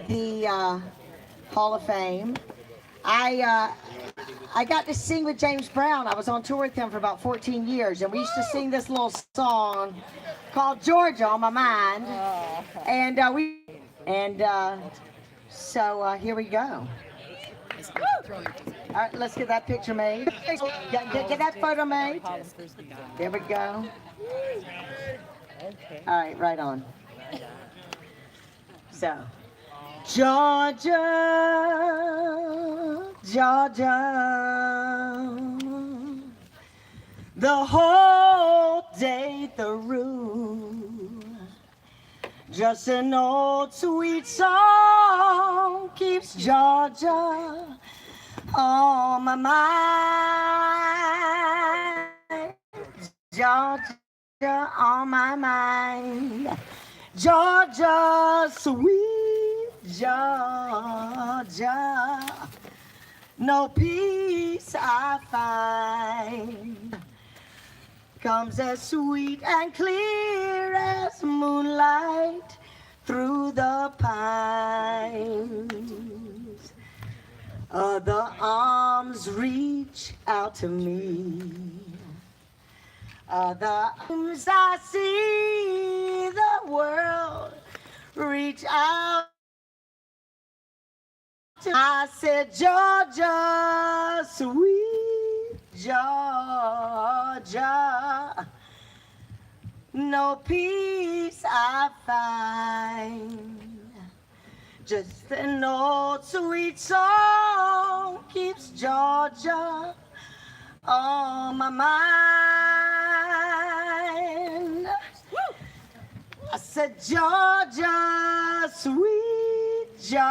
the Hall of Fame. I I got to sing with James Brown. I was on tour with him for about 14 years, and we used to sing this little song called "Georgia on My Mind," and so here we go. All right, let's get that picture made. Get that photo made. There we go. All right, right on. So, Georgia, Georgia, the whole day through, just an old sweet song keeps Georgia on my mind. Georgia on my mind. Georgia, sweet Georgia, no peace I find comes as sweet and clear as moonlight through the pines. Other arms reach out to me. Other arms I see the world reach out to. I said, Georgia, sweet Georgia, no peace I find. Just an old sweet song keeps Georgia on my mind. I said, Georgia, sweet Georgia,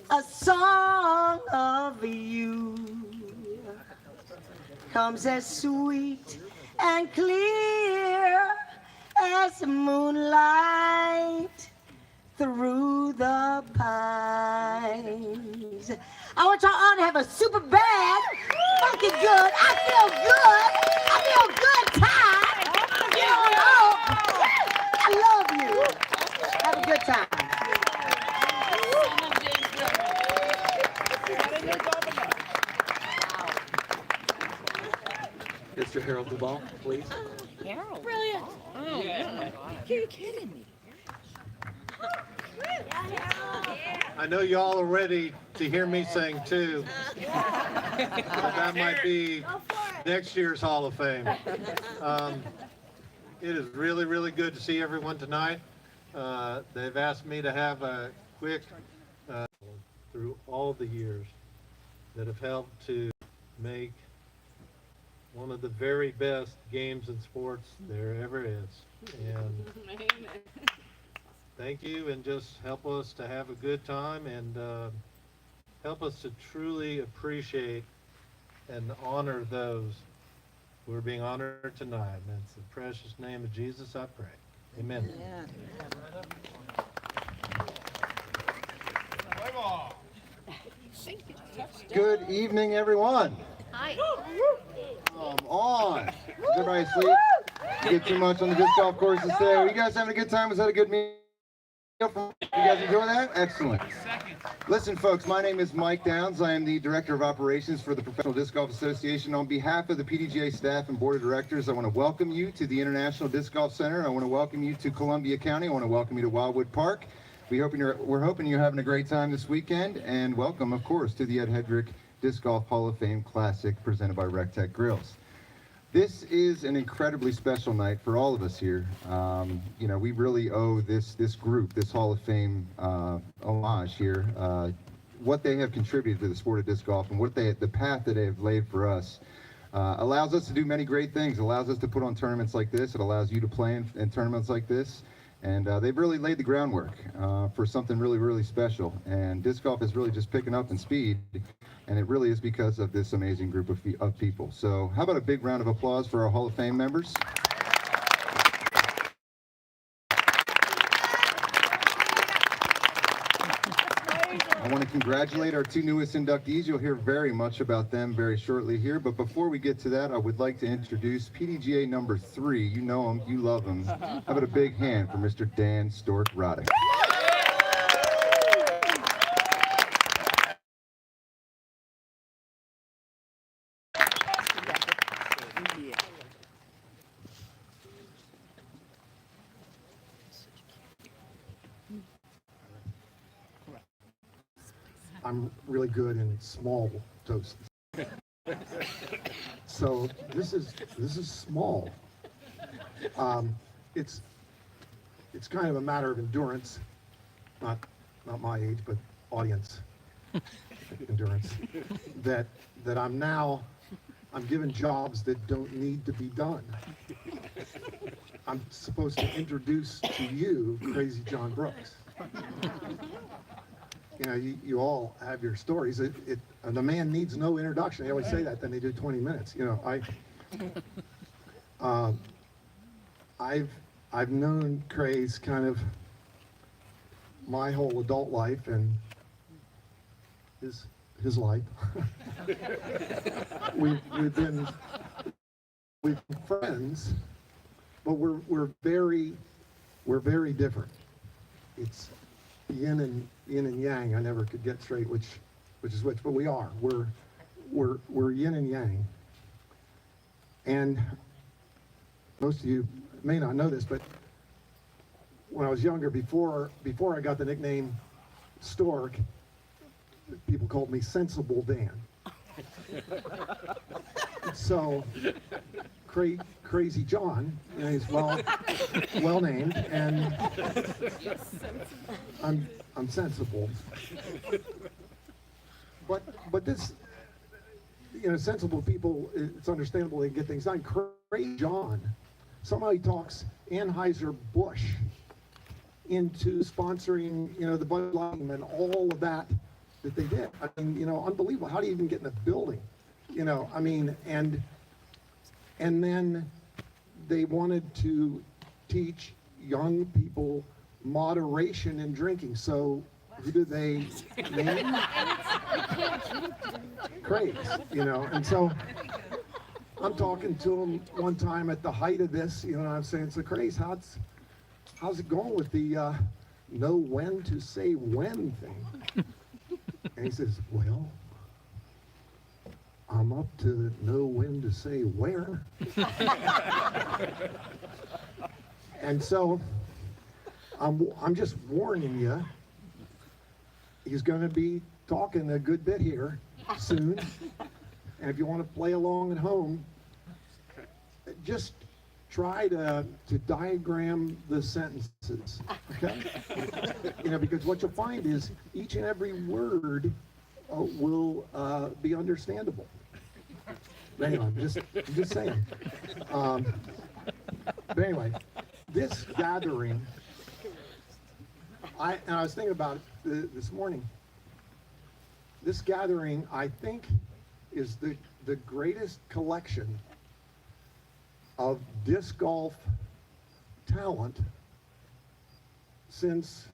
a song of you comes as sweet and clear as moonlight through the pines. I want y'all all to have a super bad, funky good, I feel good time. I love you. Have a good time. Mr. Harold Duvall, please. Harold. Brilliant. Oh, yeah. You're kidding me. I know y'all are ready to hear me sing too. But that might be next year's Hall of Fame. It is really, really good to see everyone tonight. They've asked me to have a quick through all the years that have helped to make one of the very best games in sports there ever is. And thank you, and just help us to have a good time, and help us to truly appreciate and honor those who are being honored tonight. And it's the precious name of Jesus I pray. Amen. Yeah. Good evening, everyone. Hi. Come on. Is everybody asleep? You get too much on the disc golf courses today. Are you guys having a good time? Was that a good meal? You guys enjoy that? Excellent. Listen, folks, my name is Mike Downs. I am the Director of Operations for the Professional Disc Golf Association. On behalf of the PDGA staff and Board of Directors, I want to welcome you to the International Disc Golf Center. I want to welcome you to Columbia County. I want to welcome you to Wildwood Park. We're hoping you're having a great time this weekend, and welcome, of course, to the Ed Hedrick Disc Golf Hall of Fame Classic presented by RecTech Grills. This is an incredibly special night for all of us here. You know, we really owe this group, this Hall of Fame homage here, what they have contributed to the sport of disc golf, and the path that they have laid for us. Allows us to do many great things. It allows us to put on tournaments like this. It allows you to play in tournaments like this. And they've really laid the groundwork for something really, really special. And disc golf is really just picking up in speed. And it really is because of this amazing group of people. So how about a big round of applause for our Hall of Fame members? I want to congratulate our two newest inductees. You'll hear very much about them very shortly here. But before we get to that, I would like to introduce PDGA number 3. You know him, you love him. How about a big hand for Mr. Dan Stork-Roddick? I'm really good in small toasts. So this is small. It's kind of a matter of endurance, not my age, but audience endurance. That I'm given jobs that don't need to be done. I'm supposed to introduce to you Crazy John Brooks. You know, you all have your stories. The man needs no introduction. They always say that, then they do 20 minutes. You know, I've known Craze kind of my whole adult life and his life. we've been friends, but we're very different. It's yin and yang. I never could get straight which is which, but we are. We're yin and yang. And most of you may not know this, but when I was younger, before I got the nickname Stork, people called me Sensible Dan. So Crazy John, you know, he's well named, and I'm sensible. But this, you know, sensible people, it's understandable they get things done. Crazy John, somehow he talks Anheuser-Busch into sponsoring, you know, the Bud Light and all of that they did. I mean, you know, unbelievable. How do you even get in a building? You know, I mean, and then they wanted to teach young people moderation in drinking. So who did they name? Craze, you know. And so I'm talking to him one time at the height of this, you know, I'm saying, so Craze, how's it going with the know when to say when thing? And he says, well, I'm up to know when to say where. And so I'm just warning you, he's going to be talking a good bit here soon. And if you want to play along at home, just try to diagram the sentences, okay? You know, because what you'll find is each and every word will be understandable. But anyway, I'm just saying. But anyway, this gathering, I was thinking about it this morning. This gathering, I think, is the greatest collection of disc golf talent since,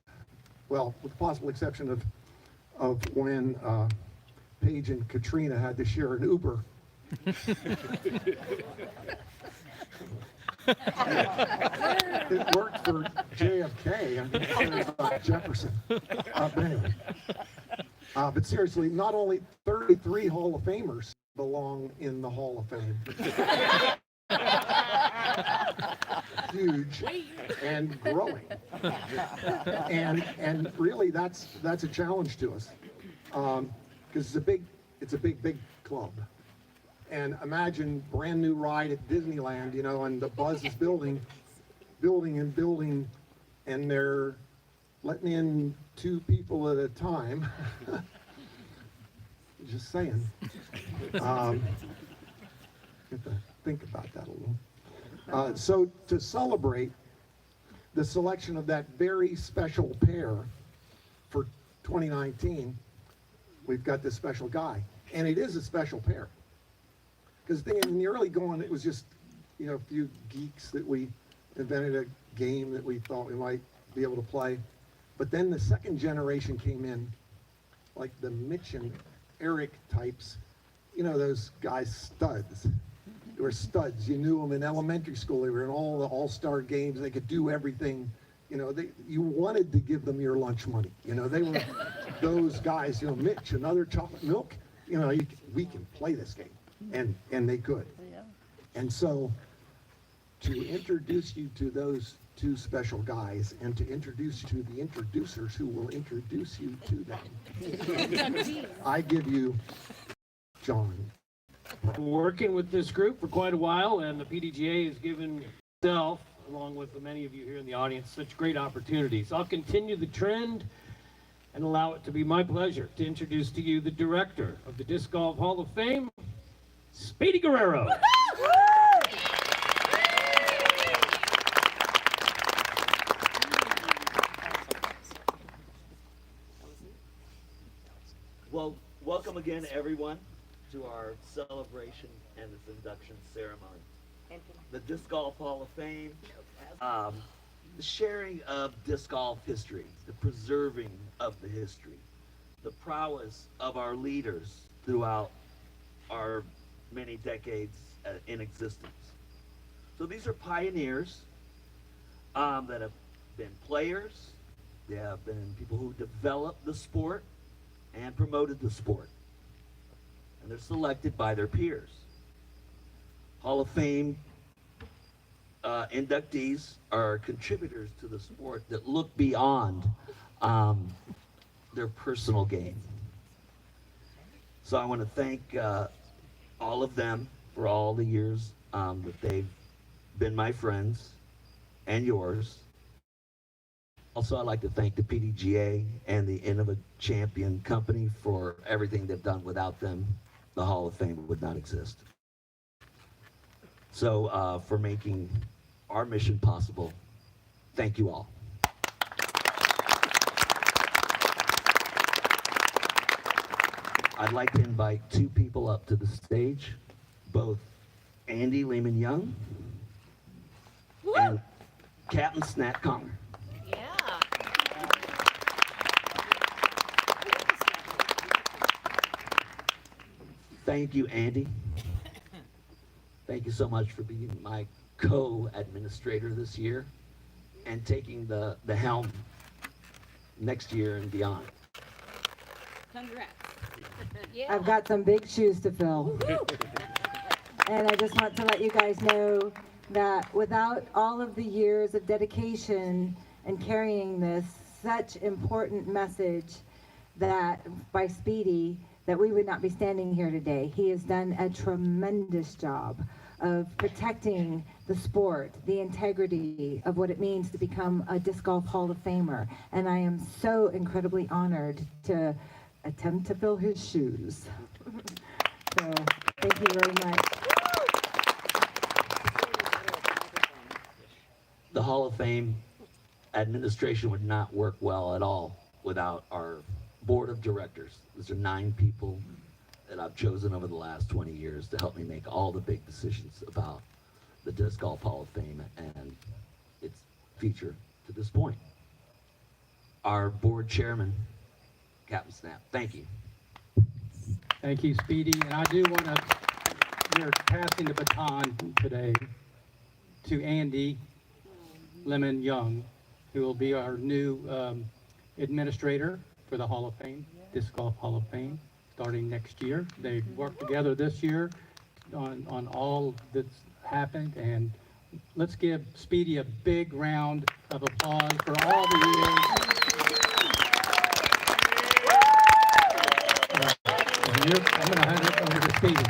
well, with the possible exception of when Paige and Katrina had to share an Uber. It worked for JFK. I'm sure it's not Jefferson. But anyway. But seriously, not only 33 Hall of Famers belong in the Hall of Fame. Huge and growing. And really that's a challenge to us. Because it's a big club. And imagine brand new ride at Disneyland, you know, and the buzz is building, and they're letting in 2 people at a time. Just saying. Have to think about that a little. So to celebrate the selection of that very special pair for 2019, we've got this special guy. And it is a special pair. Because in the early going, it was just, you know, a few geeks that we invented a game that we thought we might be able to play. But then the second generation came in, like the Mitch and Eric types, you know, those guys studs. They were studs. You knew them in elementary school. They were in all the all-star games. They could do everything. You know, you wanted to give them your lunch money. You know, they were those guys, you know, Mitch, another chocolate milk. You know, we can play this game. And they could. And so to introduce you to those two special guys and to introduce you to the introducers who will introduce you to them, I give you John. Working with this group for quite a while, and the PDGA has given itself, along with many of you here in the audience, such great opportunities. I'll continue the trend and allow it to be my pleasure to introduce to you the director of the Disc Golf Hall of Fame, Speedy Guerrero. Well, welcome again, everyone, to our celebration and this induction ceremony. The Disc Golf Hall of Fame, the sharing of disc golf history, the preserving of the history, the prowess of our leaders throughout our many decades in existence. So these are pioneers that have been players, they have been people who developed the sport and promoted the sport. And they're selected by their peers. Hall of Fame inductees are contributors to the sport that look beyond their personal gain. So I want to thank all of them for all the years that they've been my friends and yours. Also, I'd like to thank the PDGA and the Innova Champion Company for everything they've done. Without them, the Hall of Fame would not exist. So for making our mission possible, thank you all. I'd like to invite two people up to the stage, both Andy Lehman-Young and Captain Snap Conger. Thank you, Andy. Thank you so much for being my co-administrator this year and taking the helm next year and beyond. Congrats. I've got some big shoes to fill. And I just want to let you guys know that without all of the years of dedication and carrying this such important message that by Speedy, that we would not be standing here today. He has done a tremendous job of protecting the sport, the integrity of what it means to become a Disc Golf Hall of Famer. And I am so incredibly honored to attempt to fill his shoes. So thank you very much. The Hall of Fame administration would not work well at all without our board of directors. These are 9 people that I've chosen over the last 20 years to help me make all the big decisions about the Disc Golf Hall of Fame and its future to this point. Our board chairman, Captain Snap, thank you. Thank you, Speedy. And I do want to, we're passing the baton today to Andy Lemon-Young, who will be our new administrator for the Hall of Fame, Disc Golf Hall of Fame, starting next year. They worked together this year on all that's happened, and let's give Speedy a big round of applause for all the years. I'm going to hand it over to Speedy.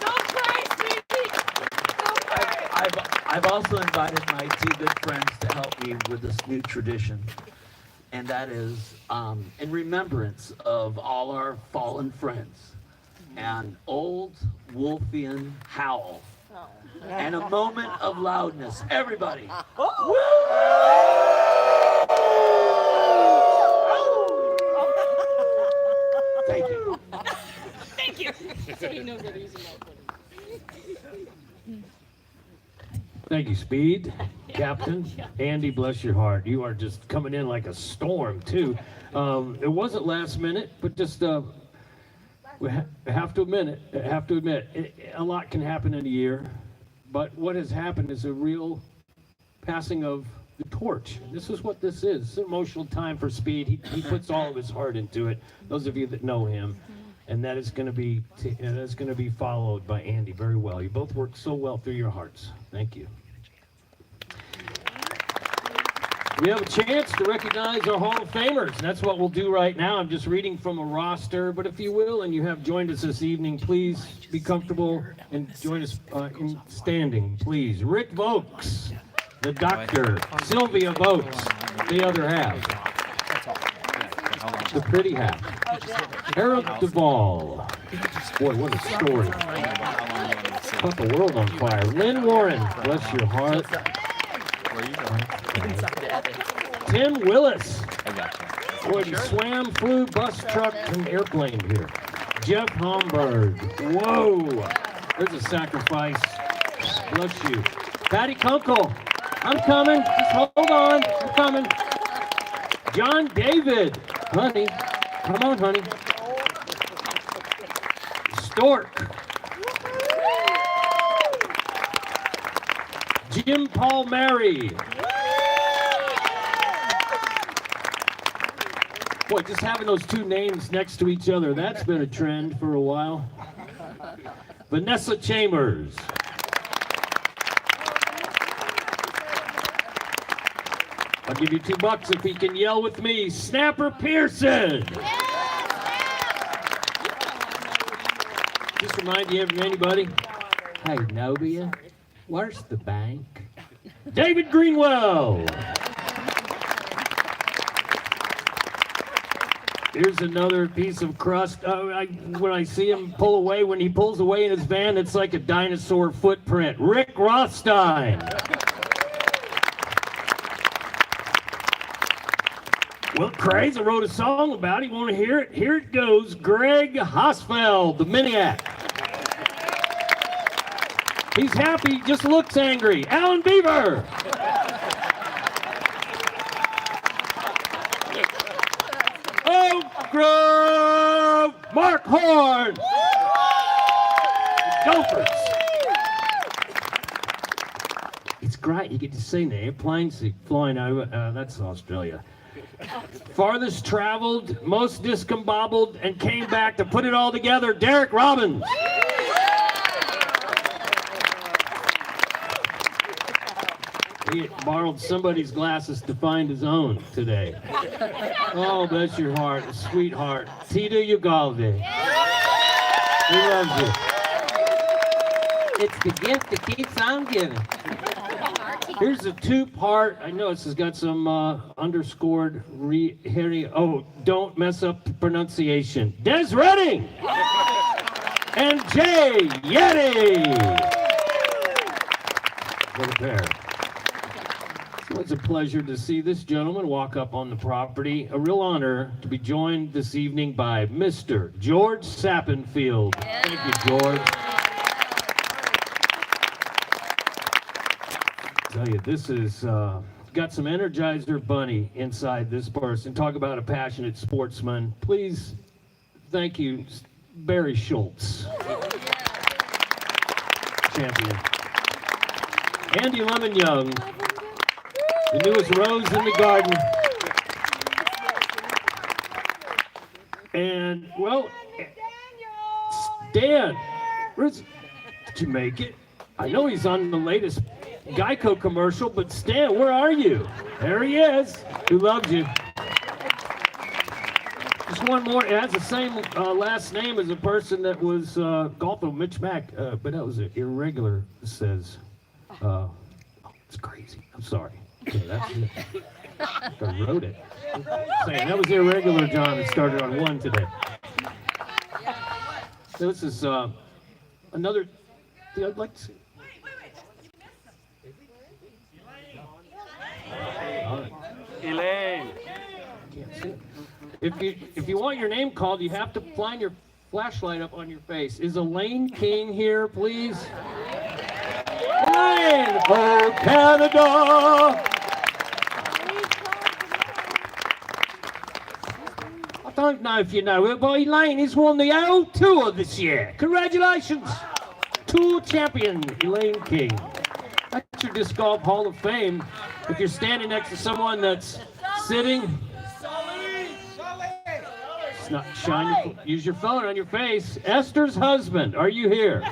Don't cry, Speedy. Don't cry. I've also invited my 2 good friends to help me with this new tradition, and that is in remembrance of all our fallen friends, an old Wolfian howl, and a moment of loudness. Everybody. Woo! Thank you. Thank you. So he knows that he's not funny. Thank you, Speed. Captain. Andy, bless your heart. You are just coming in like a storm, too. It wasn't last minute, but just we have to admit, a lot can happen in a year. But what has happened is a real passing of the torch. This is what this is. It's an emotional time for Speed. He puts all of his heart into it. Those of you that know him. And that is going to be followed by Andy very well. You both work so well through your hearts. Thank you. We have a chance to recognize our Hall of Famers. And that's what we'll do right now. I'm just reading from a roster, but if you will, and you have joined us this evening, please be comfortable and join us in standing, please. Rick Vokes, the doctor. Sylvia Vokes, the other half. The pretty half. Eric Duvall. Boy, what a story. Caught the world on fire. Lynn Warren, bless your heart. Tim Willis. Boy, he swam, flew, bus, truck, and airplane here. Jeff Homburg. Whoa. There's a sacrifice. Bless you. Patty Kunkel. I'm coming. Just hold on. I'm coming. John David. Honey. Come on, honey. Stork. Jim Paul Mary. Boy, just having those two names next to each other, that's been a trend for a while. Vanessa Chambers. I'll give you $2 if he can yell with me. Snapper Pearson. Just remind you of anybody. Hey, Novia, where's the bank? David Greenwell. Here's another piece of crust. When I see him pull away, when he pulls away in his van, it's like a dinosaur footprint. Rick Rothstein. Well, Craze, I wrote a song about it. You want to hear it? Here it goes. Greg Hosfeld, the Miniac. He's happy, just looks angry. Alan Beaver. Oak Grove, Mark Horn. Gophers. It's great. You get to see the airplanes flying over. That's Australia. Farthest traveled, most discombobbled, and came back to put it all together, Derek Robbins. He borrowed somebody's glasses to find his own today. Oh, bless your heart, sweetheart. Tita Ugalde. He loves you. It's the gift that keeps on giving. Here's a two-part. I know this has got some underscored oh, don't mess up the pronunciation. Des Redding and Jay Yeti. What a pair. So it's a pleasure to see this gentleman walk up on the property. A real honor to be joined this evening by Mr. George Sappenfield. Thank you, George. Tell you, this is got some Energizer Bunny inside this person. Talk about a passionate sportsman. Please, thank you, Barry Schultz. Champion. Andy Lemon Young, the newest rose in the garden. And, well, Stan, did you make it? I know he's on the latest Geico commercial, but Stan, where are you? There he is. Who loves you? Just one more. It has the same last name as a person that was golfer Mitch Mack, but that was irregular. It says, it's crazy. I'm sorry. Okay, that's it. I wrote it. Saying that was irregular, John. It started on 1 today. This is another thing I'd like to see. Elaine. If you want your name called, you have to line your flashlight up on your face. Is Elaine King here, please? Elaine! Oh, Canada! I don't know if you know it, but Elaine has won the AO Tour this year. Congratulations! Tour champion, Elaine King. That's your Disc Golf Hall of Fame. If you're standing next to someone that's sitting, it's not shine. Use your phone on your face. Esther's husband, are you here?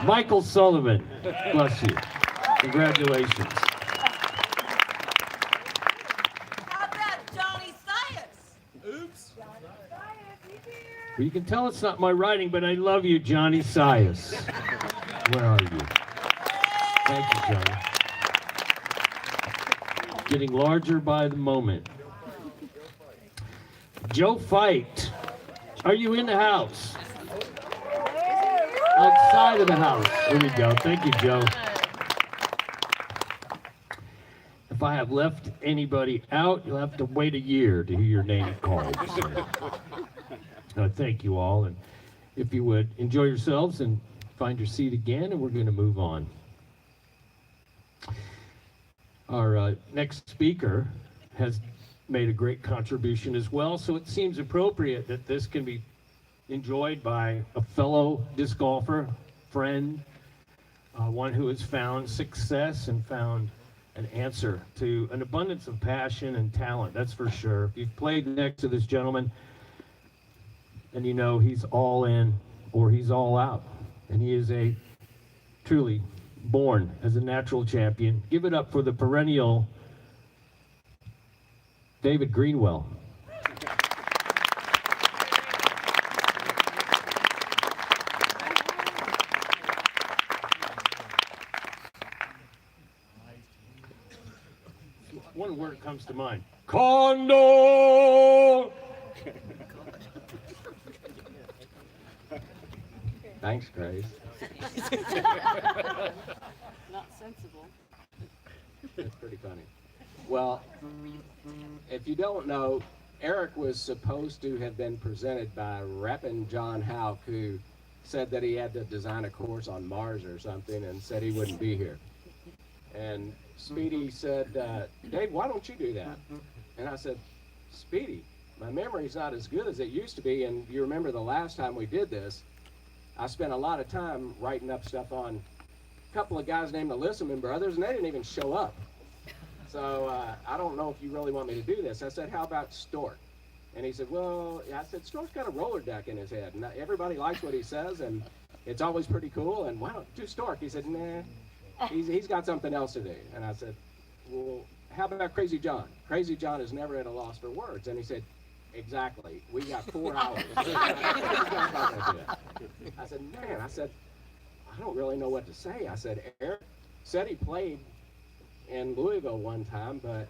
Michael Sullivan, bless you. Congratulations. How about Johnny Science? Oops. Well, you can tell it's not my writing, but I love you, Johnny Sias. Where are you? Thank you, Johnny. Getting larger by the moment. Joe Fight, are you in the house? Outside of the house. There we go. Thank you, Joe. If I have left anybody out, you'll have to wait a year to hear your name called. So, thank you all, and if you would, enjoy yourselves and find your seat again, and we're going to move on. Our next speaker has made a great contribution as well, so it seems appropriate that this can be enjoyed by a fellow disc golfer, friend, one who has found success and found an answer to an abundance of passion and talent, that's for sure. If you've played next to this gentleman, and you know he's all in or he's all out, and he is a truly born as a natural champion. Give it up for the perennial David Greenwell. One word comes to mind. Condor! Thanks, Grace. Not sensible. That's pretty funny. Well, if you don't know, Eric was supposed to have been presented by Rappin' John Houck, who said that he had to design a course on Mars or something and said he wouldn't be here. And Speedy said, Dave, why don't you do that? And I said, Speedy, my memory's not as good as it used to be, and you remember the last time we did this, I spent a lot of time writing up stuff on a couple of guys named the Lissaman brothers, and they didn't even show up. So I don't know if you really want me to do this. I said, how about Stork? And he said, well, I said, Stork's got a roller deck in his head, and everybody likes what he says, and it's always pretty cool, and why don't do Stork? He said, nah, he's got something else to do. And I said, well, how about Crazy John? Crazy John is never at a loss for words. And he said, exactly. We got 4 hours. I said, man, I don't really know what to say. I said, Eric said he played in Louisville one time, but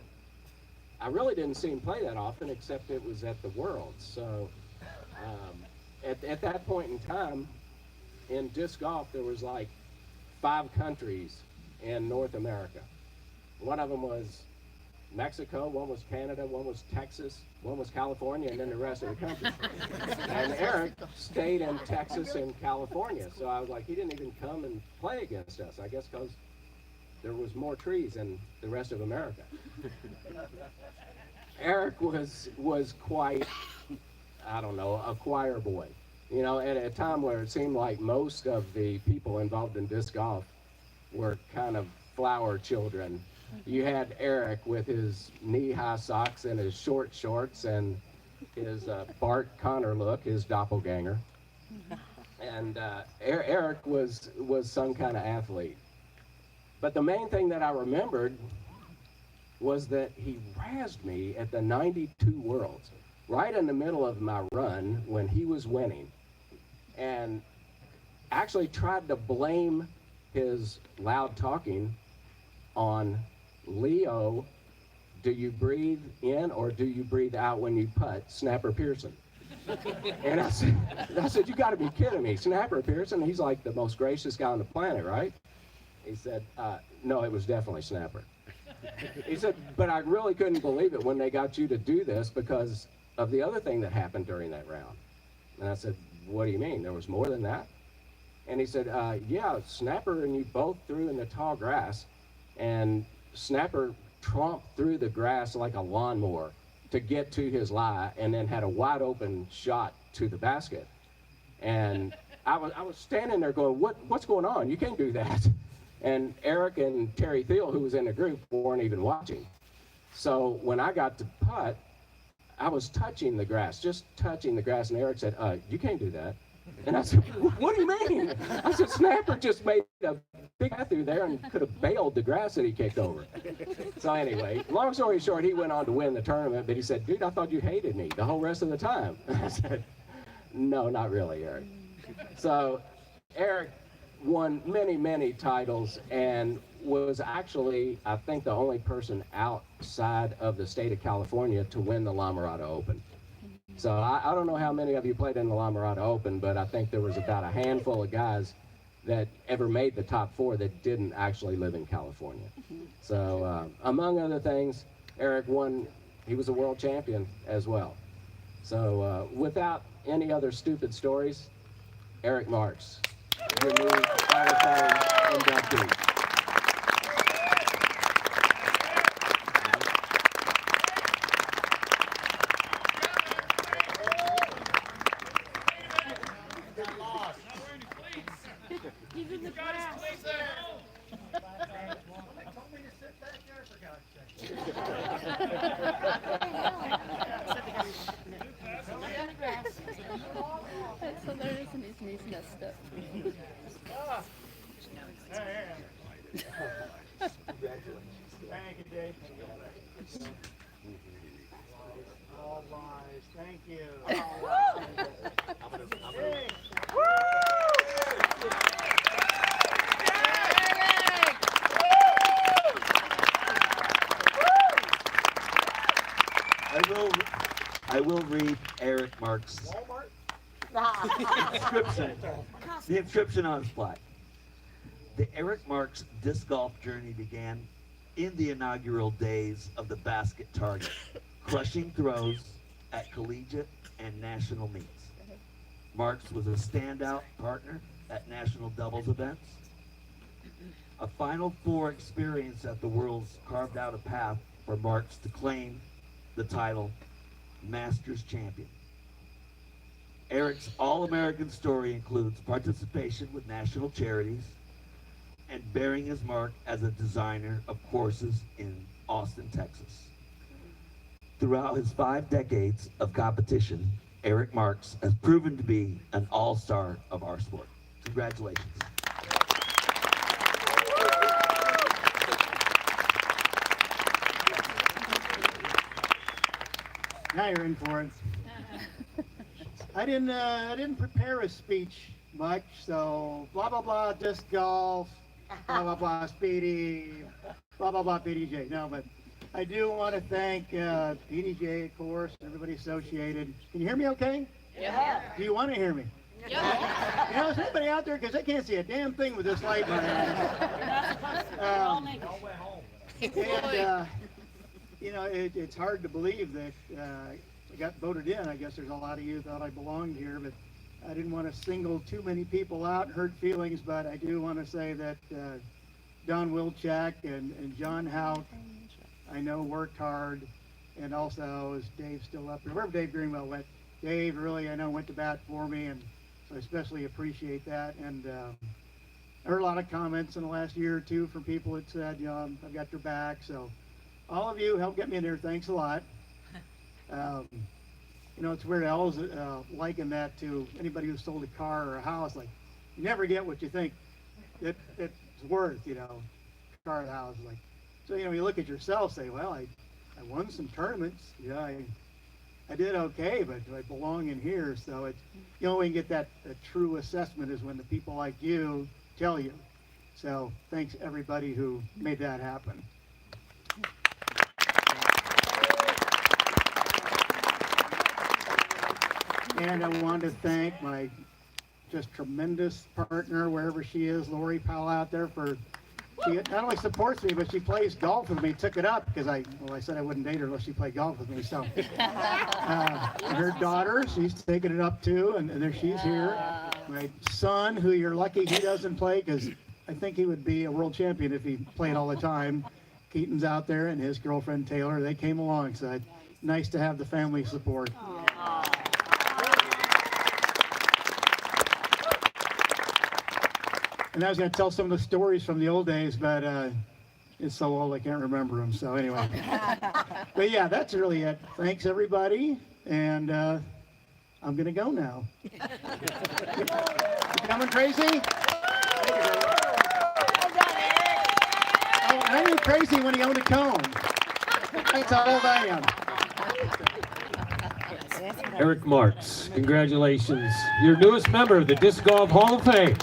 I really didn't see him play that often, except it was at the Worlds. So at that point in time, in disc golf, there was like 5 countries in North America. One of them was Mexico, one was Canada, one was Texas, one was California, and then the rest of the country. And Eric stayed in Texas and California, so I was like, he didn't even come and play against us, I guess because there was more trees in the rest of America. Eric was quite, I don't know, a choir boy. You know, at a time where it seemed like most of the people involved in disc golf were kind of flower children. You had Eric with his knee-high socks and his short shorts and his Bart Connor look, his doppelganger. And Eric was some kind of athlete. But the main thing that I remembered was that he razzed me at the 92 Worlds, right in the middle of my run when he was winning, and actually tried to blame his loud talking on Leo, do you breathe in or do you breathe out when you putt, Snapper Pearson. And I said, you gotta be kidding me, Snapper Pearson? He's like the most gracious guy on the planet, right? He said, no, it was definitely Snapper. He said, but I really couldn't believe it when they got you to do this because of the other thing that happened during that round. And I said, what do you mean? There was more than that? And he said, yeah, Snapper and you both threw in the tall grass, and Snapper tromped through the grass like a lawnmower to get to his lie, and then had a wide open shot to the basket. And I was standing there going, what's going on? You can't do that. And Eric and Terry Thiel, who was in the group, weren't even watching. So when I got to putt, I was touching the grass, just touching the grass, and Eric said, you can't do that. And I said, what do you mean? I said, Snapper just made a big path through there and could have bailed the grass that he kicked over. So anyway, long story short, he went on to win the tournament, but he said, dude, I thought you hated me the whole rest of the time. I said, no, not really, Eric. So Eric won many, many titles and was actually, I think, the only person outside of the state of California to win the La Mirada Open. So I don't know how many of you played in the La Mirada Open, but I think there was about a handful of guys that ever made the top 4 that didn't actually live in California. So among other things, Eric won, he was a world champion as well. So without any other stupid stories, Eric Marks, your new Hall of Fame inductee. Even the grass. That's hilarious, and his knees messed up. Thank you, Dave. All rise. Thank you. Hey. I will read Eric Marks' inscription. The inscription on his plaque. The Eric Marks disc golf journey began in the inaugural days of the basket target, crushing throws at collegiate and national meets. Marks was a standout partner at national doubles events. A Final Four experience at the Worlds carved out a path for Marks to claim the title Masters Champion. Eric's All-American story includes participation with national charities and bearing his mark as a designer of courses in Austin, Texas. Throughout his 5 decades of competition, Eric Marks has proven to be an all-star of our sport. Congratulations. Now you're in for it. I didn't prepare a speech much, so blah blah blah disc golf, blah blah blah Speedy, blah blah blah PDGA. No, but I do want to thank PDGA, of course, everybody associated. Can you hear me okay? Yeah. Do you want to hear me? Yeah. You know, is anybody out there? Because I can't see a damn thing with this light in my eyes. And you know, it's hard to believe that I got voted in. I guess there's a lot of you thought I belonged here, but I didn't want to single too many people out, hurt feelings, but I do want to say that Don Wilczak and John Houck, I know, worked hard, and also, is Dave still up there? Wherever Dave Greenwell went, Dave really, I know, went to bat for me, and so I especially appreciate that. And I heard a lot of comments in the last year or two from people that said, you know, I've got your back, so all of you helped get me in there. Thanks a lot. You know, it's weird. I always liken that to anybody who sold a car or a house. Like, you never get what you think it's worth, you know, car or house. Like, so, you know, you look at yourself, say, well, I won some tournaments. Yeah, I did okay, but do I belong in here? So it's, you know, when you get that true assessment is when the people like you tell you. So thanks everybody who made that happen. And I want to thank my just tremendous partner, wherever she is, Lori Powell out there, for she not only supports me, but she plays golf with me. Took it up because I said I wouldn't date her unless she played golf with me. So her daughter, she's taking it up too, and there she's here. my son, who you're lucky he doesn't play, because I think he would be a world champion if he played all the time. Keaton's out there, and his girlfriend Taylor, they came alongside. Nice to have the family support. And I was going to tell some of the stories from the old days, but it's so old I can't remember them. So anyway, but yeah, that's really it. Thanks everybody, and I'm going to go now. You coming, Tracy? Oh, I knew Tracy when he owned a cone. That's how old I am. Eric Marks, congratulations. Your newest member of the Disc Golf Hall of Fame.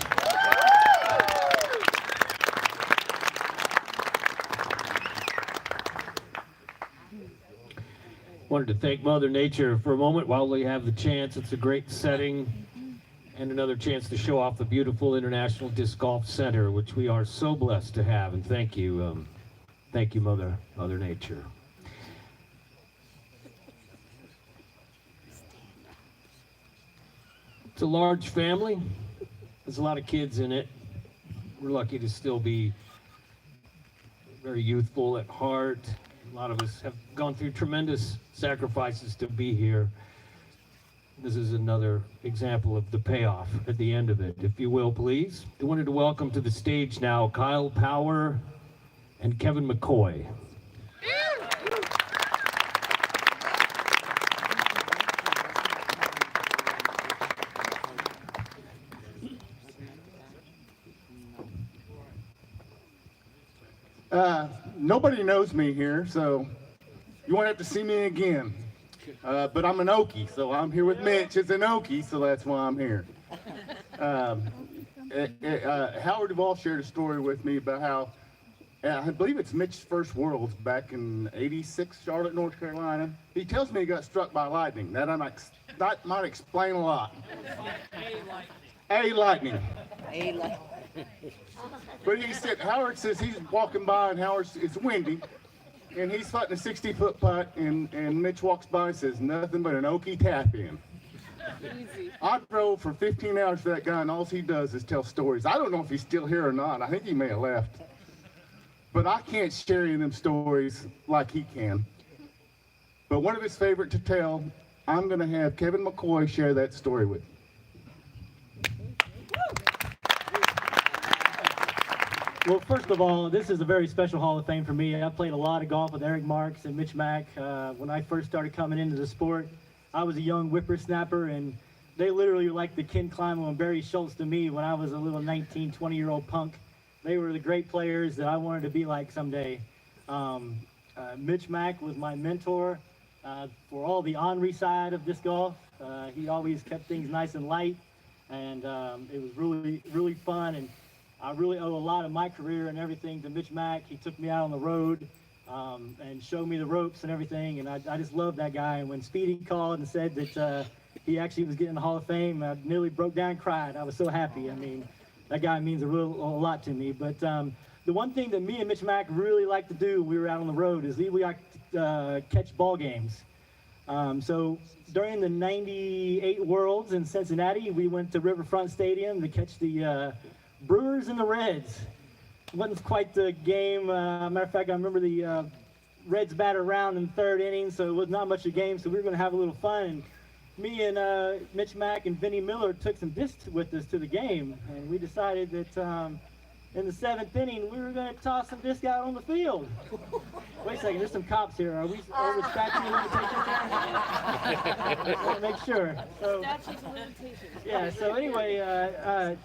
Wanted to thank Mother Nature for a moment while we have the chance. It's a great setting and another chance to show off the beautiful International Disc Golf Center, which we are so blessed to have. And thank you, Mother Nature. It's a large family. There's a lot of kids in it. We're lucky to still be very youthful at heart. A lot of us have gone through tremendous sacrifices to be here. This is another example of the payoff at the end of it, if you will, please. I wanted to welcome to the stage now Kyle Power and Kevin McCoy. Nobody knows me here, so you won't have to see me again. But I'm an Okie, so I'm here with Mitch as an Okie, so that's why I'm here. Howard Duvall shared a story with me about how, I believe it's Mitch's first Worlds back in '86, Charlotte, North Carolina. He tells me he got struck by lightning. That might explain a lot. Lightning. But he said, Howard says he's walking by and it's windy, and he's putting a 60-foot putt, and Mitch walks by and says, nothing but an Okie tap in. I drove for 15 hours for that guy, and all he does is tell stories. I don't know if he's still here or not. I think he may have left. But I can't share any of them stories like he can. But one of his favorite to tell, I'm going to have Kevin McCoy share that story with you. Well, first of all, this is a very special Hall of Fame for me. I played a lot of golf with Eric Marks and Mitch Mack. When I first started coming into the sport, I was a young whippersnapper, and they literally were like the Ken Kleinman and Barry Schultz to me when I was a little 19, 20-year-old punk. They were the great players that I wanted to be like someday. Mitch Mack was my mentor for all the Henri side of disc golf. He always kept things nice and light, and it was really, really fun. And I really owe a lot of my career and everything to Mitch Mack. He took me out on the road and showed me the ropes and everything, and I just love that guy. And when Speedy called and said that he actually was getting the Hall of Fame, I nearly broke down and cried. I was so happy. I mean, that guy means a lot to me. But the one thing that me and Mitch Mack really like to do when we were out on the road is we like to catch ball games. So during the '98 Worlds in Cincinnati, we went to Riverfront Stadium to catch the Brewers and the Reds. It wasn't quite the game. Matter of fact, I remember the Reds batted around in the third inning, so it was not much of a game, so we were going to have a little fun. And me and Mitch Mack and Vinnie Miller took some discs with us to the game, and we decided that in the seventh inning, we were going to toss some disc out on the field. Wait a second, there's some cops here. Are we statute of limitations here? I want to make sure. So, yeah, so anyway,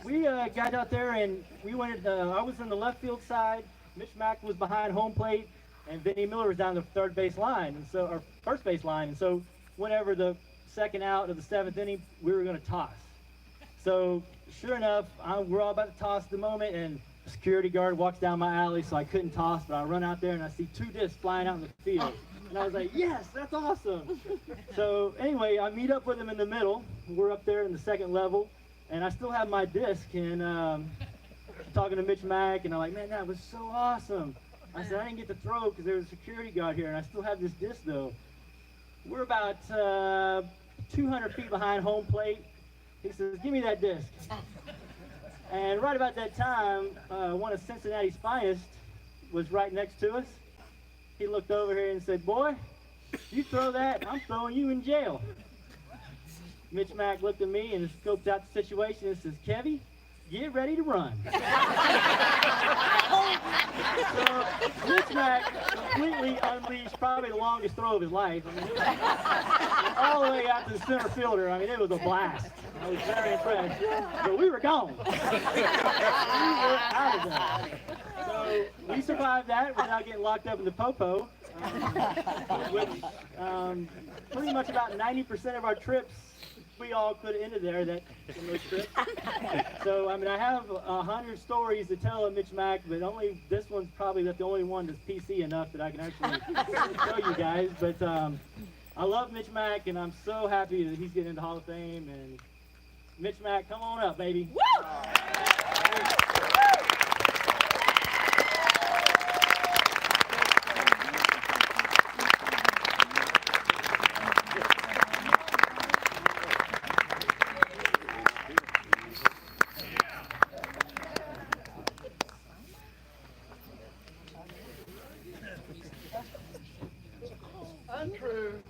we got out there and we went, I was in the left field side, Mitch Mack was behind home plate, and Vinnie Miller was down the third base line, and so, or first base line, and so whenever the second out of the seventh inning, we were going to toss. So sure enough, we're all about to toss at the moment, and a security guard walks down my alley, so I couldn't toss, but I run out there and I see two discs flying out in the field. And I was like, yes, that's awesome. So anyway, I meet up with him in the middle. We're up there in the second level, and I still have my disc, and talking to Mitch Mack, and I'm like, man, that was so awesome. I said, I didn't get to throw because there was a security guard here, and I still have this disc though. We're about 200 feet behind home plate, He says, give me that disc. And right about that time, one of Cincinnati's finest was right next to us. He looked over here and said, boy, you throw that, I'm throwing you in jail. Mitch Mack looked at me and scoped out the situation and says, Kevy, get ready to run. So Mitch Mack completely unleashed probably the longest throw of his life. I mean, it was all the way out to the center fielder. I mean, it was a blast. I was very impressed. But we were gone. We were out of there. So we survived that without getting locked up in the popo, which pretty much about 90% of our trips we all could have ended there in those trips. So I mean, I have 100 stories to tell of Mitch Mack, but only this one's probably the only one that's PC enough that I can actually show you guys. But I love Mitch Mack, and I'm so happy that he's getting into Hall of Fame. And Mitch Mack, come on up, baby. Woo! Untrue.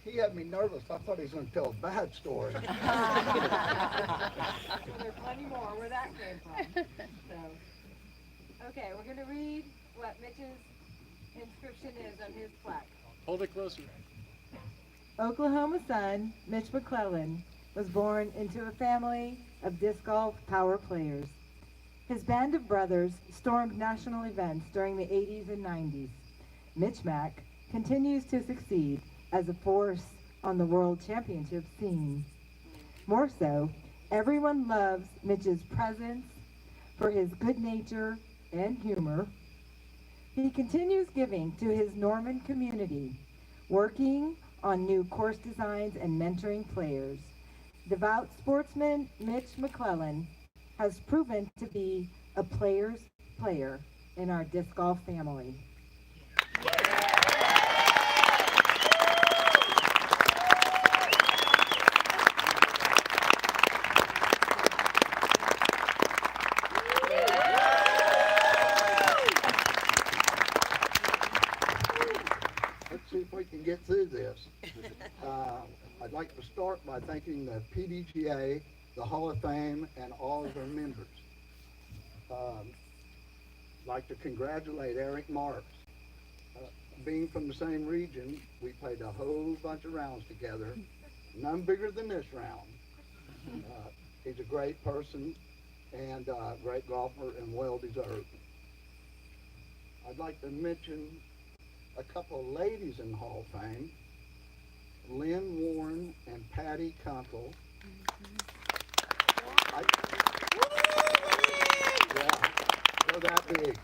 He had me nervous. I thought he was going to tell a bad story. There's plenty more where that came from. So, okay, we're going to read what Mitch's inscription is on his plaque. Hold it closer. Oklahoma son Mitch McClellan was born into a family of disc golf power players. His band of brothers stormed national events during the 80s and 90s. Mitch Mack continues to succeed as a force on the world championship scene. More so, everyone loves Mitch's presence for his good nature and humor. He continues giving to his Norman community, working on new course designs and mentoring players. Devout sportsman Mitch McClellan has proven to be a player's player in our disc golf family. Let's see if we can get through this. I'd like to start by thanking the PDGA, the Hall of Fame, and all of their members. I'd like to congratulate Eric Marx. Being from the same region, we played a whole bunch of rounds together, none bigger than this round. He's a great person and a great golfer and well deserved. I'd like to mention a couple of ladies in the Hall of Fame, Lynn Warren and Patty Kunkel. They're that big.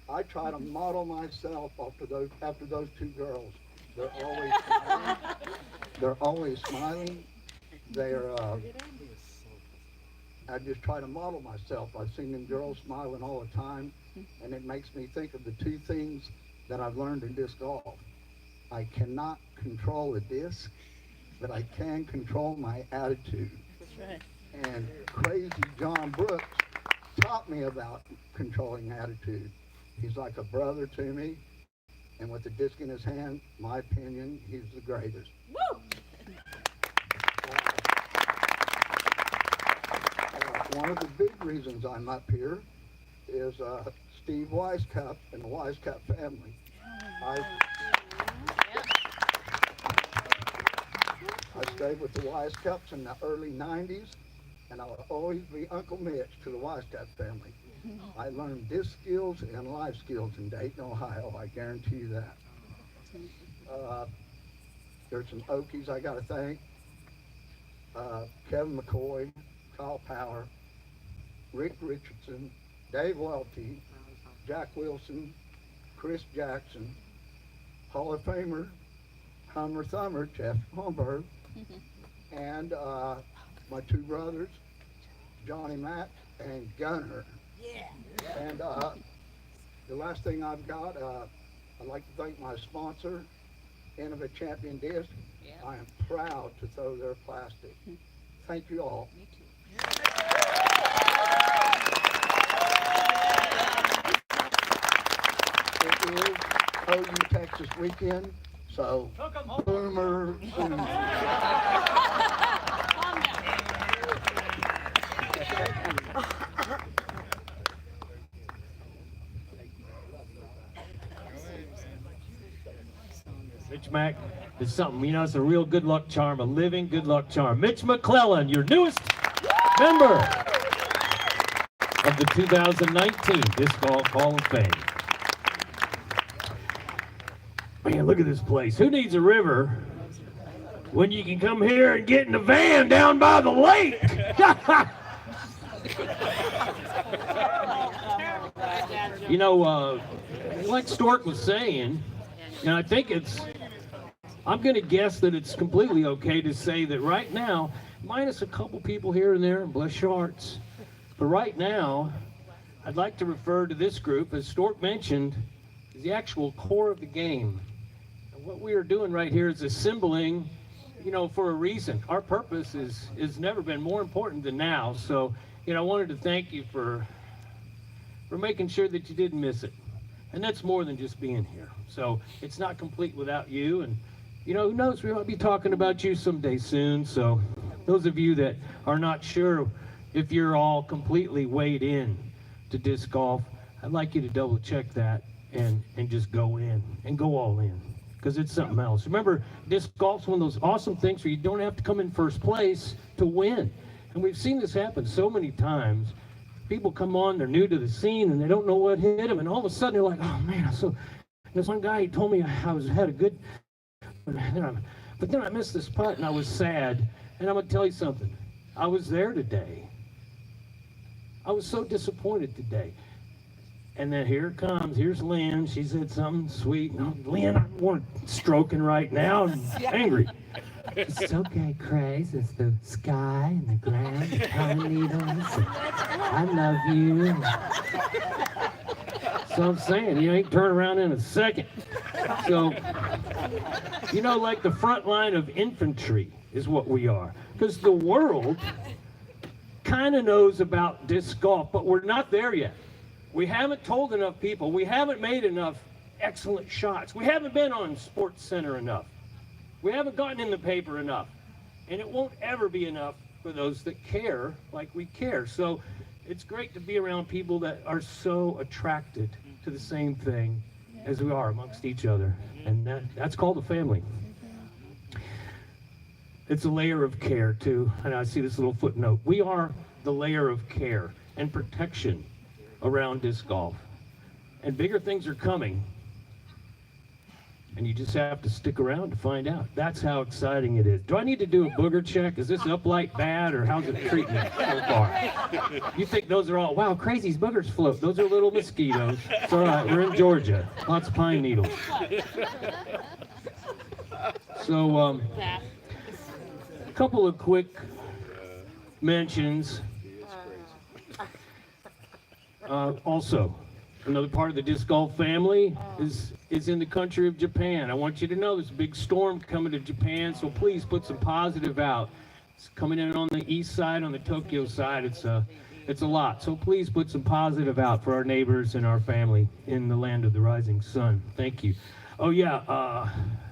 I try to model myself after those two girls. They're always smiling. They're always smiling. I just try to model myself. I've seen them girls smiling all the time, and it makes me think of the two things that I've learned in disc golf. I cannot control a disc, but I can control my attitude. That's right. And crazy John Brooks taught me about controlling attitude. He's like a brother to me, and with the disc in his hand, my opinion, he's the greatest. Woo! One of the big reasons I'm up here is Steve Wisecup and the Wisecup family. I stayed with the Wisecups in the early 90s, and I'll always be Uncle Mitch to the Wisecup family. I learned disc skills and life skills in Dayton, Ohio. I guarantee you that. There's some Okies I got to thank. Kevin McCoy, Kyle Power, Rick Richardson, Dave Welty, Jack Wilson, Chris Jackson, Hall of Famer, Hummer Thummer, Jeff Holmberg, and my two brothers, Johnny Mack and Gunner. Yeah. And the last thing I've got, I'd like to thank my sponsor, Innovative Champion Disc. I am proud to throw their plastic. Thank you all. It is OU Texas weekend, so Boomer soon. Mitch Mac is something, you know, it's a real good luck charm, a living good luck charm. Mitch McClellan, your newest member of the 2019 Disc Golf Hall of Fame. Man, look at this place. Who needs a river when you can come here and get in a van down by the lake? You know, like Stork was saying, and I think I'm going to guess that it's completely okay to say that right now, minus a couple people here and there, bless your hearts, but right now, I'd like to refer to this group, as Stork mentioned, as the actual core of the game. And what we are doing right here is assembling, you know, for a reason. Our purpose is never been more important than now. So, you know, I wanted to thank you for making sure that you didn't miss it. And that's more than just being here. So it's not complete without you. And, you know, who knows, we might be talking about you someday soon. So those of you that are not sure if you're all completely weighed in to disc golf, I'd like you to double check that and just go in and go all in, because it's something else. Remember, disc golf's one of those awesome things where you don't have to come in first place to win. And we've seen this happen so many times. People come on, they're new to the scene, and they don't know what hit them, and all of a sudden they're like, oh man, so there's one guy, he told me I had a good, but then I missed this putt and I was sad. And I'm gonna tell you something, I was there today. I was so disappointed today. And then here it comes, here's Lynn, she said something sweet. No, Lynn, I want stroking right now, I'm angry. It's okay, Craze. It's the sky and the ground, the pine needles. I love you. So I'm saying, you ain't turn around in a second. So, you know, like the front line of infantry is what we are. Because the world kind of knows about disc golf, but we're not there yet. We haven't told enough people. We haven't made enough excellent shots. We haven't been on Sports Center enough. We haven't gotten in the paper enough, and it won't ever be enough for those that care like we care. So it's great to be around people that are so attracted to the same thing as we are amongst each other, and that's called a family. It's a layer of care too, and I see this little footnote. We are the layer of care and protection around disc golf, and bigger things are coming. And you just have to stick around to find out. That's how exciting it is. Do I need to do a booger check? Is this uplight bad, or how's it treating me so far? You think those are all, wow, Crazy's boogers float. Those are little mosquitoes. It's all right, we're in Georgia. Lots of pine needles. So, a couple of quick mentions. Also, another part of the disc golf family is in the country of Japan. I want you to know there's a big storm coming to Japan, so please put some positive out. It's coming in on the east side, on the Tokyo side. It's a lot. So please put some positive out for our neighbors and our family in the land of the rising sun. Thank you. Oh yeah,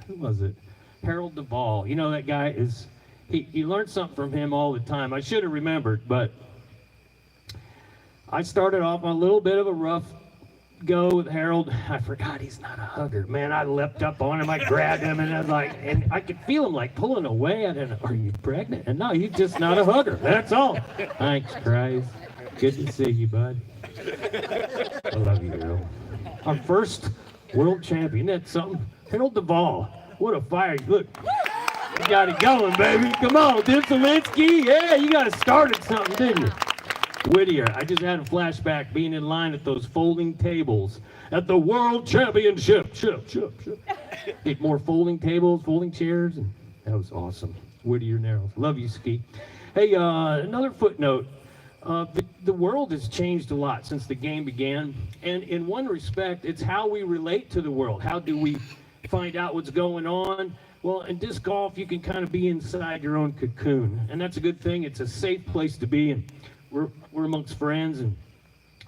who was it? Harold Duvall. You know that guy is, he learned something from him all the time. I should have remembered, but I started off on a little bit of a rough go with Harold. I forgot he's not a hugger. Man, I leapt up on him, I grabbed him, and I was like, and I could feel him like pulling away. I didn't know, are you pregnant? And no, you're just not a hugger. That's all. Thanks, Christ. Good to see you, bud. I love you, Harold. Our first world champion. That's something. Harold Duvall. What a fire. Look, you got it going, baby. Come on, Tim Zielinski. Yeah, you got started something, didn't you? Whittier, I just had a flashback being in line at those folding tables at the World Championship. Get more folding tables, folding chairs, and that was awesome. Whittier Narrows. Love you, Ski. Hey, another footnote. The world has changed a lot since the game began, and in one respect, it's how we relate to the world. How do we find out what's going on? Well, in disc golf, you can kind of be inside your own cocoon, and that's a good thing. It's a safe place to be, and we're amongst friends,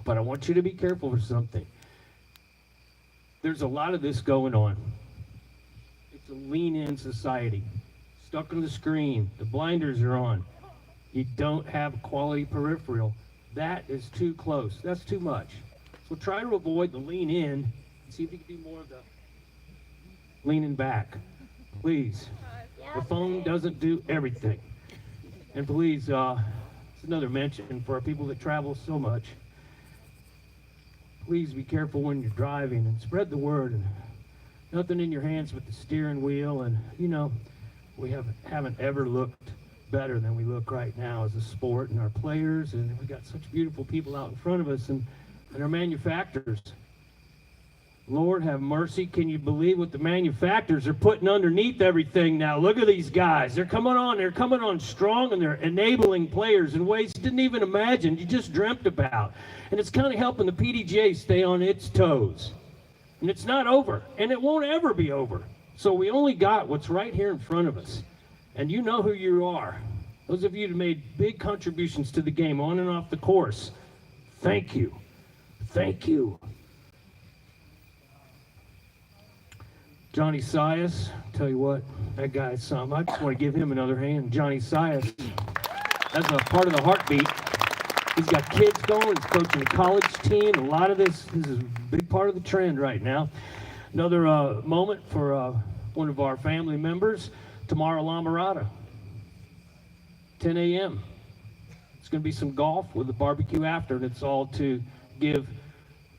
but I want you to be careful for something. There's a lot of this going on. It's a lean-in society. Stuck on the screen. The blinders are on. You don't have a quality peripheral. That is too close. That's too much. So try to avoid the lean in and see if you can do more of the leaning back. Please. The phone doesn't do everything. And please, it's another mention for our people that travel so much. Please be careful when you're driving and spread the word. And nothing in your hands but the steering wheel. And, you know, we haven't ever looked better than we look right now as a sport, and our players, and we got such beautiful people out in front of us, and our manufacturers. Lord have mercy, can you believe what the manufacturers are putting underneath everything now? Look at these guys. They're coming on strong, and they're enabling players in ways you didn't even imagine, you just dreamt about. And it's kind of helping the PDGA stay on its toes. And it's not over, and it won't ever be over. So we only got what's right here in front of us. And you know who you are. Those of you that made big contributions to the game on and off the course, thank you. Thank you. Johnny Sias, tell you what, that guy's something. I just want to give him another hand. Johnny Sias, that's a part of the heartbeat. He's got kids going, he's coaching a college team. A lot of this is a big part of the trend right now. Another moment for one of our family members. Tomorrow, La Mirada, 10 a.m. It's going to be some golf with a barbecue after, and it's all to give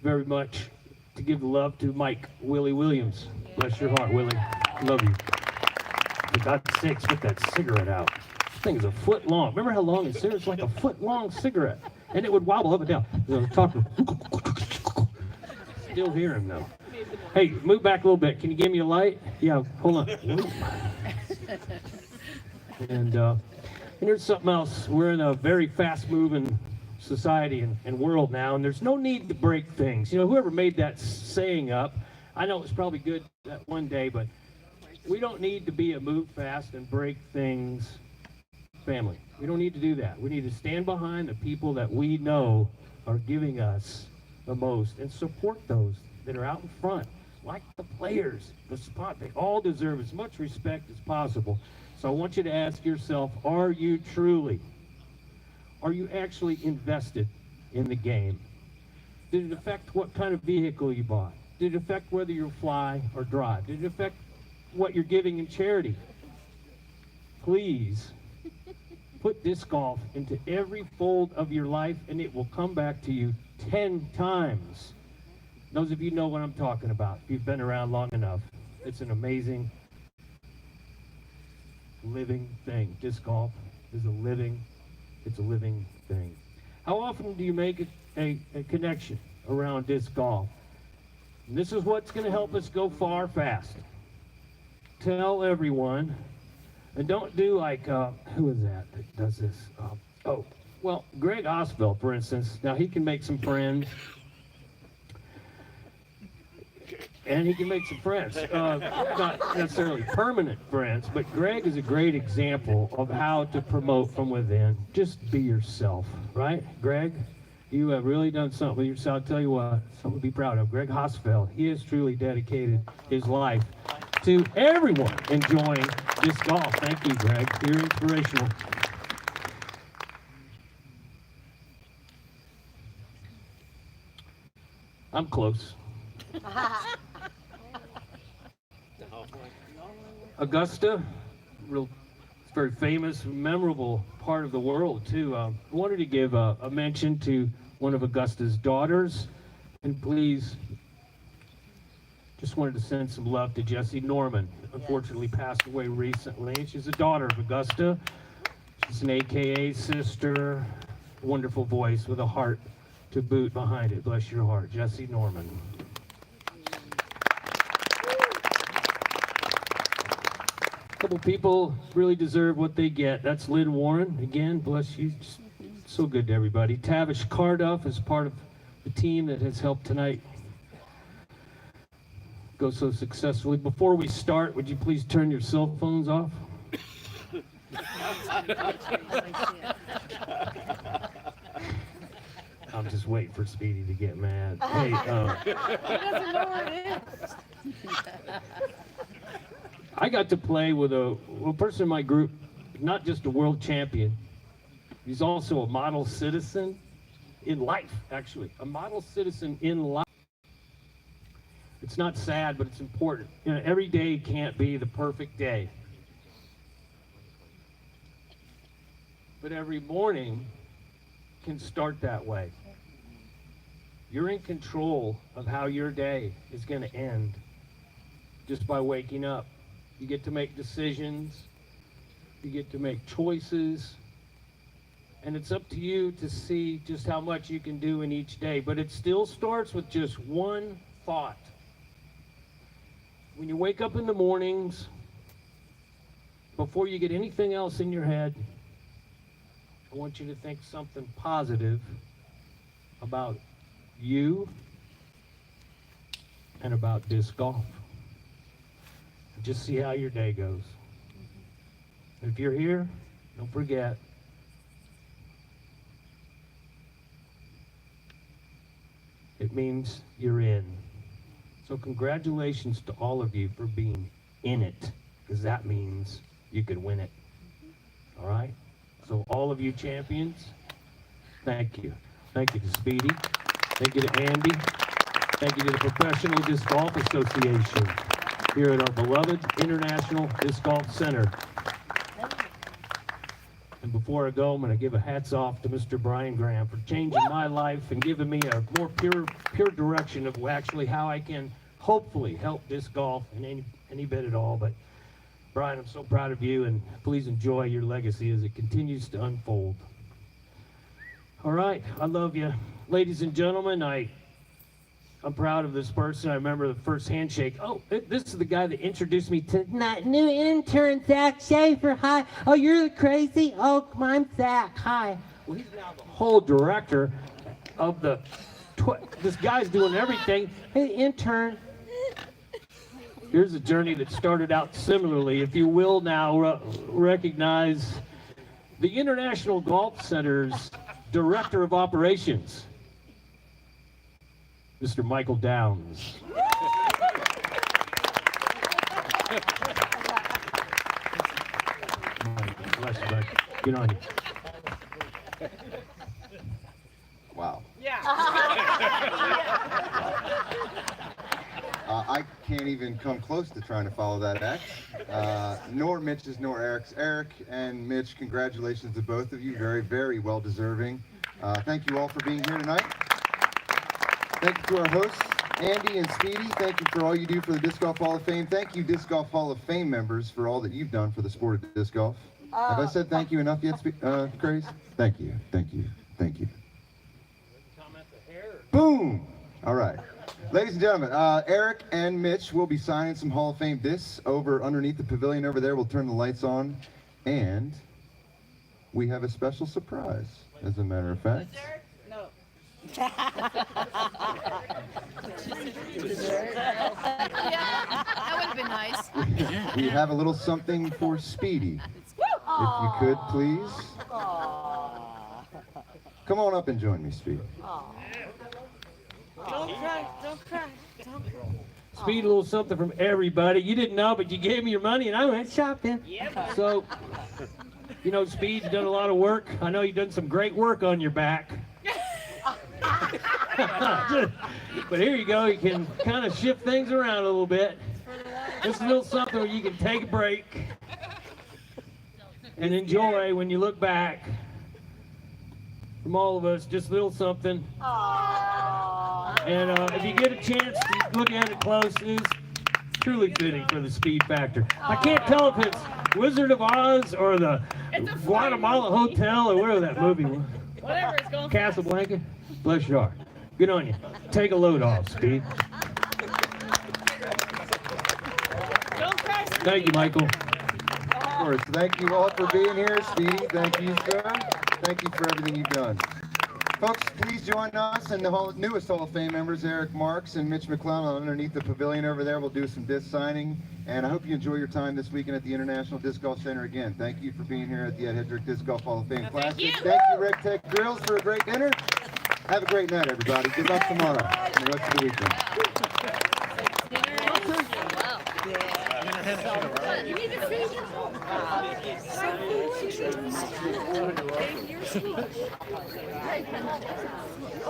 the love to Mike Willie Williams. Bless your heart, Willie. Love you. For God's sakes, get that cigarette out. This thing is a foot long. Remember how long it's there? It's like a foot long cigarette, and it would wobble up and down. Talking. Still hear him though. Hey, move back a little bit. Can you give me a light? Yeah, hold on. And here's something else. We're in a very fast-moving society and world now, and there's no need to break things. You know, whoever made that saying up, I know it's probably good that one day, but we don't need to be a move fast and break things family. We don't need to do that. We need to stand behind the people that we know are giving us the most and support those that are out in front, like the players, the spot. They all deserve as much respect as possible. So I want you to ask yourself, are you actually invested in the game? Did it affect what kind of vehicle you bought? Did it affect whether you fly or drive? Did it affect what you're giving in charity? Please put disc golf into every fold of your life, and it will come back to you 10 times. Those of you know what I'm talking about. If you've been around long enough, it's an amazing living thing. Disc golf is a living thing. How often do you make a connection around disc golf? And this is what's going to help us go far fast. Tell everyone, and don't do like, who is that does this? Well, Greg Osfeld, for instance. Now, he can make some friends. And he can make some friends, not necessarily permanent friends, but Greg is a great example of how to promote from within. Just be yourself, right? Greg, you have really done something with yourself. I'll tell you what, something to be proud of. Greg Hosfeld, he has truly dedicated his life to everyone enjoying disc golf. Thank you, Greg. You're inspirational. I'm close. Augusta, it's very famous, memorable part of the world too. I wanted to give a mention to one of Augusta's daughters, and please, just wanted to send some love to Jessie Norman. Unfortunately, passed away recently. She's a daughter of Augusta. She's an AKA sister, wonderful voice with a heart to boot behind it. Bless your heart, Jessie Norman. A couple people really deserve what they get. That's Lynn Warren. Again, bless you. So good to everybody. Tavish Carduff is part of the team that has helped tonight go so successfully. Before we start, would you please turn your cell phones off? I'm just waiting for Speedy to get mad. Hey, He doesn't know where it is. I got to play with a person in my group, not just a world champion. He's also a model citizen in life, actually. A model citizen in life. It's not sad, but it's important. You know, every day can't be the perfect day. But every morning can start that way. You're in control of how your day is going to end just by waking up. You get to make decisions. You get to make choices. And it's up to you to see just how much you can do in each day. But it still starts with just one thought. When you wake up in the mornings, before you get anything else in your head, I want you to think something positive about you and about disc golf. Just see how your day goes. If you're here, don't forget, it means you're in. So congratulations to all of you for being in it, because that means you could win it. All right? So all of you champions, thank you. Thank you to Speedy. Thank you to Andy. Thank you to the Professional Disc Golf Association here at our beloved International Disc Golf Center. And before I go, I'm going to give a hats off to Mr. Brian Graham for changing my life and giving me a more pure direction of actually how I can hopefully help disc golf in any bit at all. But Brian, I'm so proud of you, and please enjoy your legacy as it continues to unfold. All right, I love you. Ladies and gentlemen, I'm proud of this person. I remember the first handshake. Oh, this is the guy that introduced me to new intern, Zach Schaefer. Hi. Oh, you're crazy? Oh, I'm Zach. Hi. Well, he's now the whole director of the... This guy's doing everything. Hey, intern. Here's a journey that started out similarly. If you will now recognize the International Golf Center's Director of Operations, Mr. Michael Downs. Bless you, bud. Get on you. Wow. Yeah. I can't even come close to trying to follow that act. Nor Mitch's nor Eric's. Eric and Mitch, congratulations to both of you. Very, very well deserving. Thank you all for being here tonight. Thank you to our hosts, Andy and Speedy. Thank you for all you do for the Disc Golf Hall of Fame. Thank you, Disc Golf Hall of Fame members, for all that you've done for the sport of disc golf. Have I said thank you enough yet, Grace? Thank you, thank you, thank you. Boom! All right. Ladies and gentlemen, Eric and Mitch will be signing some Hall of Fame discs over underneath the pavilion over there. We'll turn the lights on, and we have a special surprise, as a matter of fact. No. Yeah, that would have been nice. We have a little something for Speedy. If you could, please. Come on up and join me, Speedy. Don't cry, don't cry, don't cry. Speedy, a little something from everybody. You didn't know, but you gave me your money, and I went shopping. Yep. So, you know, Speed, you've done a lot of work. I know you've done some great work on your back. But here you go. You can kind of shift things around a little bit. Just a little something where you can take a break and enjoy when you look back. From all of us, just a little something. And if you get a chance to look at it close, it's truly fitting for the Speed Factor. I can't tell if it's Wizard of Oz or the Guatemala Hotel or whatever that movie was. Whatever it's going. Casablanca. Bless your heart. Good on you. Take a load off, Speed. Don't cry. Thank you, Michael. course. Thank you all for being here. Speedy, thank you, sir. Thank you for everything you've done. Folks, please join us and the newest Hall of Fame members, Eric Marx and Mitch McClellan, underneath the pavilion over there. We'll do some disc signing. And I hope you enjoy your time this weekend at the International Disc Golf Center again. Thank you for being here at the Ed Hedrick Disc Golf Hall of Fame Classic. Thank you, Rec Tech Grills, for a great dinner. Have a great night, everybody. Good luck tomorrow and the rest of the weekend. You need to see